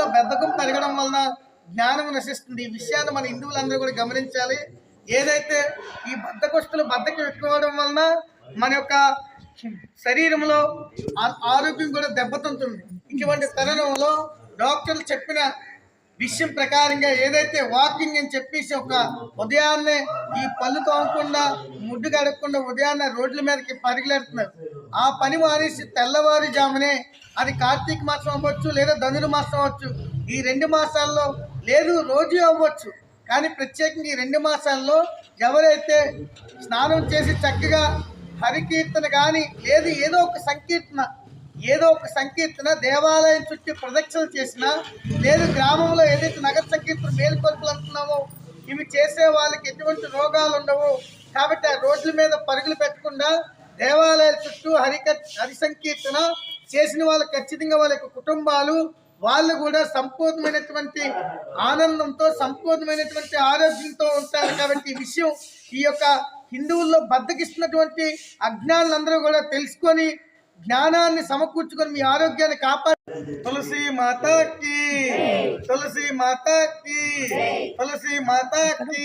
మనలో బద్ధకం పెరగడం వలన జ్ఞానం నశిస్తుంది. ఈ విషయాన్ని మన హిందువులందరూ కూడా గమనించాలి. ఏదైతే ఈ బద్ధకస్తులు బద్ధకం ఎక్కువడం వలన మన యొక్క శరీరంలో ఆరోగ్యం కూడా దెబ్బతింటుంది. ఇటువంటి తరుణంలో డాక్టర్లు చెప్పిన విషయం ప్రకారంగా ఏదైతే వాకింగ్ అని చెప్పేసి ఒక ఉదయాన్నే ఈ పళ్ళు తోమకుండా ముడ్డు కడగకుండా ఉదయాన్నే రోడ్ల మీదకి పరిగెడుతున్నారు. ఆ పని మానేసి తెల్లవారుజామునే, అది కార్తీక మాసం అవ్వచ్చు లేదా ధనుర్మాసం అవ్వచ్చు, ఈ 2 మాసాల్లో లేదు రోజు అవ్వచ్చు, కానీ ప్రత్యేకంగా ఈ 2 మాసాల్లో ఎవరైతే స్నానం చేసి చక్కగా హరికీర్తన కానీ లేదు ఏదో ఒక సంకీర్తన దేవాలయం చుట్టూ ప్రదక్షిణ చేసినా, లేదు గ్రామంలో ఏదైతే నగర సంకీర్తన మేలుకొల్పులు అంటున్నామో ఇవి చేసే వాళ్ళకి ఎటువంటి రోగాలు ఉండవు. కాబట్టి ఆ రోడ్ల మీద పరుగులు పెట్టకుండా దేవాలయాల చుట్టూ హరి సంకీర్తన చేసిన వాళ్ళు ఖచ్చితంగా వాళ్ళ యొక్క కుటుంబాలు వాళ్ళు కూడా సంపూర్ణమైనటువంటి ఆనందంతో సంపూర్ణమైనటువంటి ఆరోగ్యంతో ఉంటారు. కాబట్టి ఈ విషయం ఈ యొక్క హిందువుల్లో బద్దకిస్తున్నటువంటి అజ్ఞానులందరూ కూడా తెలుసుకొని జ్ఞానాన్ని సమకూర్చుకొని మీ ఆరోగ్యాన్ని కాపాడు. తులసి మాతాకి, తులసి మాతాకి, తులసి మాతాకి.